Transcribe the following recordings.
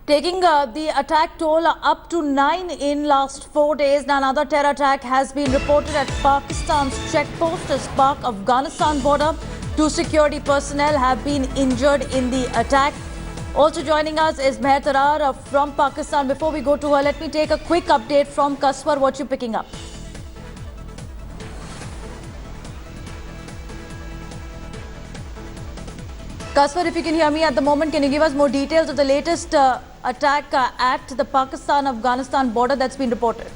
Taking the attack toll up to 9 in last 4 days. Now another terror attack has been reported at Pakistan's checkpost as Pak Afghanistan border. 2 security personnel have been injured in the attack. Also joining us is Meher Tarar from Pakistan. Before we go to her, let me take a quick update from Kaswar. What you picking up? Kaswar, if you can hear me at the moment, can you give us more details of the latest attack at the Pakistan-Afghanistan border that's been reported?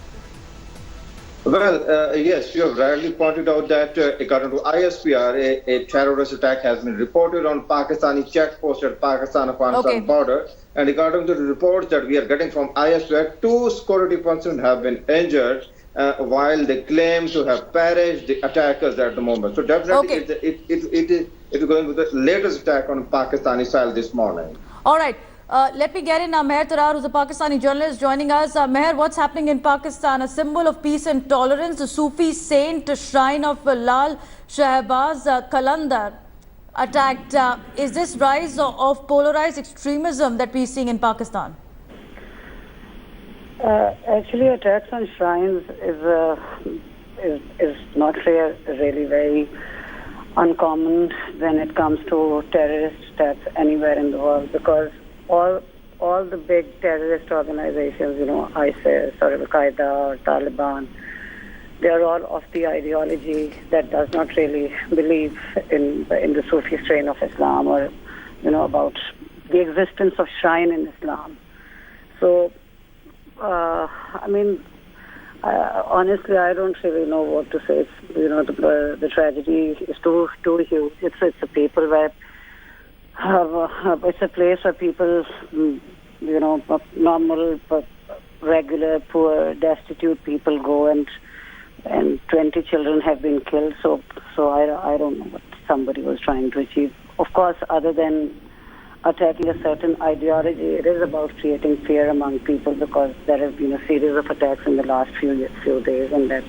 Well, yes, you have rightly pointed out that according to ISPR, a terrorist attack has been reported on Pakistani checkpost at Pakistan-Afghanistan border. And according to the reports that we are getting from ISPR, 2 security personnel have been injured while they claim to have perished the attackers at the moment. So definitely it is going with the latest attack on Pakistani soil this morning. All right. Let me get in Meher Tarar, who's a Pakistani journalist, joining us. Meher, what's happening in Pakistan? A symbol of peace and tolerance, the Sufi saint shrine of Lal Shahbaz Qalandar attacked. Is this rise of polarized extremism that we're seeing in Pakistan? Actually, attacks on shrines is not really very uncommon when it comes to terrorist attacks anywhere in the world, because all the big terrorist organizations, ISIS or Al-Qaeda or Taliban, they are all of the ideology that does not really believe in the Sufi strain of Islam or, about the existence of shrine in Islam. So, honestly, I don't really know what to say. It's, the tragedy is too huge. It's a people where it's a place where people, normal, regular, poor, destitute people go, and 20 children have been killed. So I don't know what somebody was trying to achieve. Of course, other than attacking a certain ideology, it is about creating fear among people, because there have been a series of attacks in the last few days, and that's...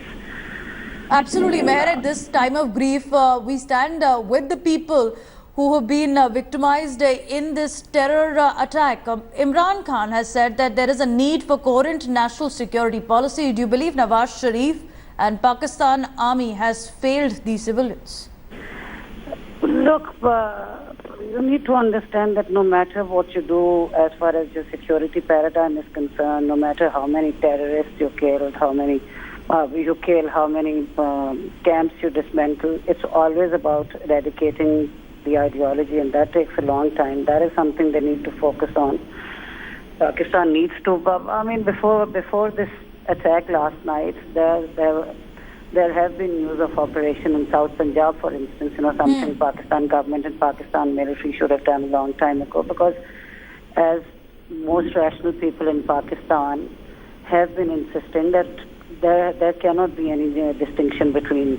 Absolutely, Meher, at this time of grief, we stand with the people who have been victimized in this terror attack. Imran Khan has said that there is a need for coherent national security policy. Do you believe Nawaz Sharif and Pakistan Army has failed the civilians? Look, you need to understand that no matter what you do as far as your security paradigm is concerned, no matter how many terrorists you kill, how many camps you dismantle, it's always about eradicating the ideology, and that takes a long time. That is something they need to focus on. Pakistan needs to. Before this attack last night, there have been news of operation in South Punjab, for instance. Something Pakistan government and Pakistan military should have done a long time ago, because as most rational people in Pakistan have been insisting that there cannot be any distinction between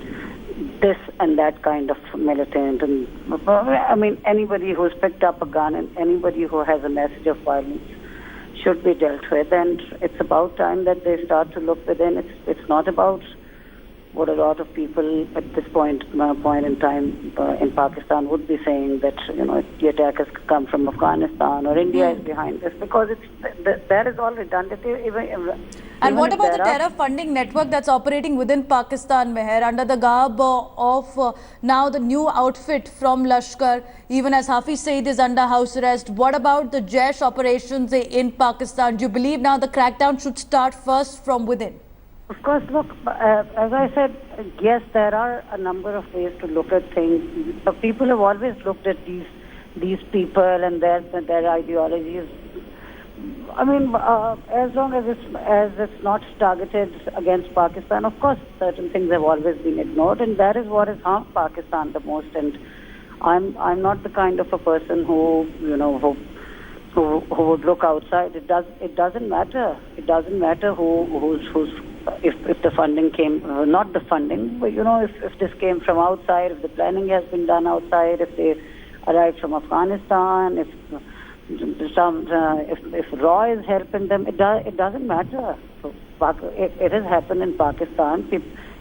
this and that kind of militant. And anybody who's picked up a gun and anybody who has a message of violence should be dealt with. And it's about time that they start to look within. It's not about what a lot of people at this point in time in Pakistan would be saying, that the attack has come from Afghanistan or India is behind this, because that is all redundant. And what about the terror funding network that's operating within Pakistan, Meher, under the garb of now the new outfit from Lashkar, even as Hafiz Saeed is under house arrest? What about the Jaish operations in Pakistan? Do you believe now the crackdown should start first from within? Of course, look, as I said, yes, there are a number of ways to look at things. But people have always looked at these people and their ideologies. As long as it's not targeted against Pakistan, of course, certain things have always been ignored, and that is what has harmed Pakistan the most. And I'm not the kind of a person who would look outside. It doesn't matter. It doesn't matter if the funding came, not the funding, but if this came from outside, if the planning has been done outside, if they arrived from Afghanistan, if RAW is helping them, it doesn't matter. So it has happened in Pakistan.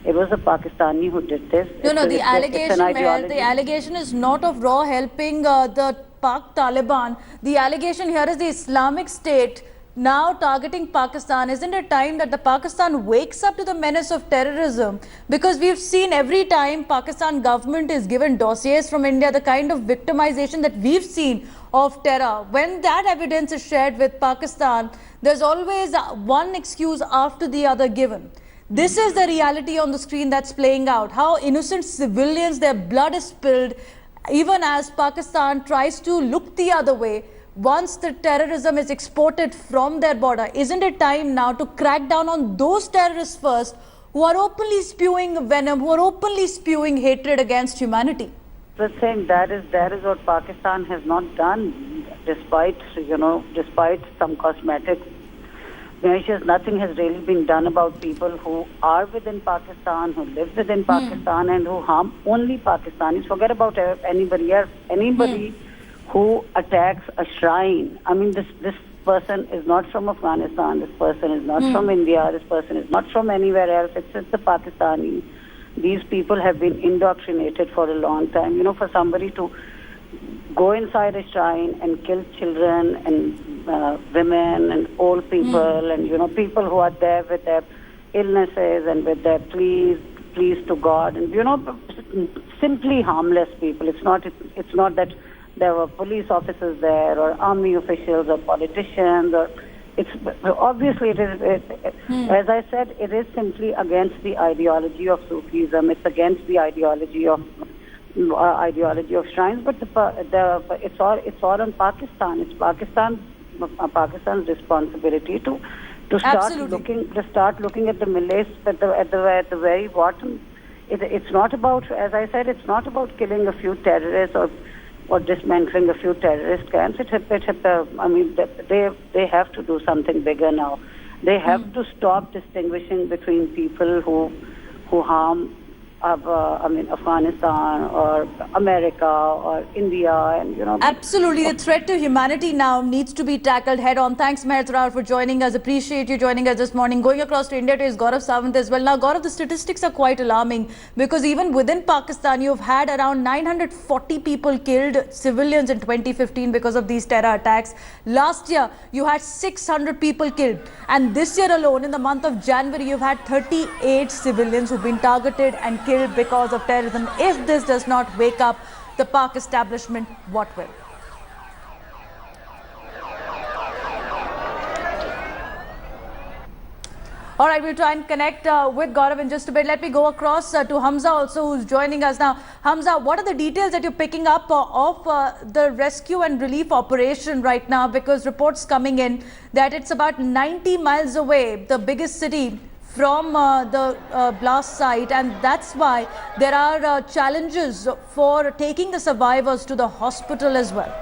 It was a Pakistani who did this. No, the It's an allegation, ideology. the allegation is not of Raw helping the Pak Taliban. The allegation here is the Islamic State now targeting Pakistan. Isn't it time that the Pakistan wakes up to the menace of terrorism? Because we've seen every time Pakistan government is given dossiers from India, the kind of victimization that we've seen of terror. When that evidence is shared with Pakistan, there's always one excuse after the other given. This is the reality on the screen that's playing out. How innocent civilians, their blood is spilled, even as Pakistan tries to look the other way once the terrorism is exported from their border. Isn't it time now to crack down on those terrorists first who are openly spewing venom, who are openly spewing hatred against humanity? The thing that is what Pakistan has not done, despite some cosmetic measures. Nothing has really been done about people who are within Pakistan, who live within Pakistan, and who harm only Pakistanis. Forget about anybody else. Anybody who attacks a shrine. I mean, this person is not from Afghanistan. This person is not from India. This person is not from anywhere else. It's just a Pakistani. These people have been indoctrinated for a long time. For somebody to go inside a shrine and kill children and women and old people and people who are there with their illnesses and with their pleas to God and simply harmless people. It's not that there were police officers there or army officials or politicians or it's obviously it is as I said, it is simply against the ideology of Sufism. It's against the ideology of shrines, but it's all on Pakistan. It's Pakistan's responsibility to start looking at the milice at the very bottom. It's not about, as I said, it's not about killing a few terrorists or dismantling a few terrorist camps. They have to do something bigger now. They have to stop distinguishing between people who harm Afghanistan or America or India and Absolutely, the threat to humanity now needs to be tackled head on. Thanks Meher Tarar for joining us. Appreciate you joining us this morning. Going across to India to is Gaurav Sawant as well. Now Gaurav, the statistics are quite alarming because even within Pakistan you've had around 940 people killed, civilians, in 2015 because of these terror attacks. Last year you had 600 people killed, and this year alone in the month of January you've had 38 civilians who've been targeted and killed because of terrorism. If this does not wake up the Pak establishment, what will? All right, we'll try and connect with Gaurav in just a bit. Let me go across to Hamza also, who's joining us now. Hamza, what are the details that you're picking up of the rescue and relief operation right now? Because reports coming in that it's about 90 miles away, the biggest city from the blast site, and that's why there are challenges for taking the survivors to the hospital as well.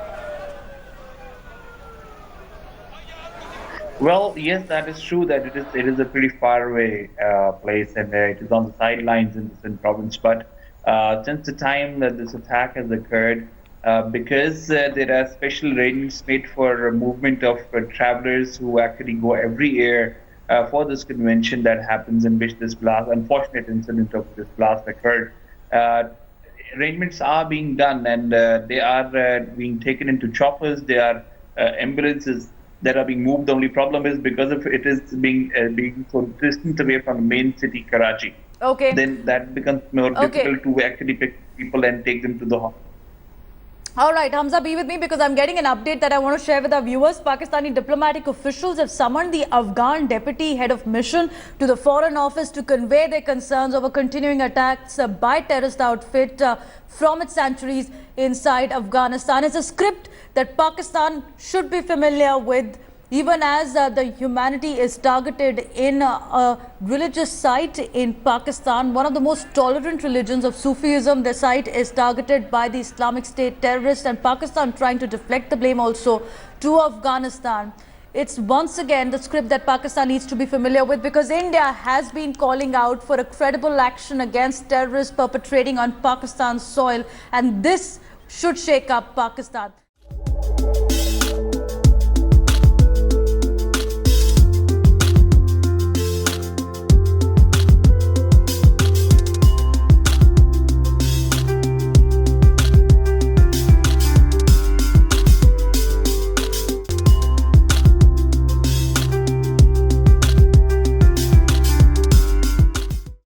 Well, yes, that is true that it is a pretty far away place, and it is on the sidelines in the Sindh province. But since the time that this attack has occurred, because there are special arrangements made for movement of travelers who actually go every year for this convention that happens, in which this unfortunate incident of this blast occurred. Arrangements are being done, and they are being taken into choppers. There are ambulances that are being moved. The only problem is because of it is being so distant away from the main city, Karachi. Okay. Then that becomes more difficult to actually pick people and take them to the hospital. All right, Hamza, be with me because I'm getting an update that I want to share with our viewers. Pakistani diplomatic officials have summoned the Afghan deputy head of mission to the Foreign Office to convey their concerns over continuing attacks by terrorist outfit from its sanctuaries inside Afghanistan. It's a script that Pakistan should be familiar with, even as the humanity is targeted in a religious site in Pakistan, one of the most tolerant religions of Sufism. The site is targeted by the Islamic State terrorists, and Pakistan trying to deflect the blame also to Afghanistan. It's once again the script that Pakistan needs to be familiar with, because India has been calling out for a credible action against terrorists perpetrating on Pakistan's soil, and this should shake up Pakistan.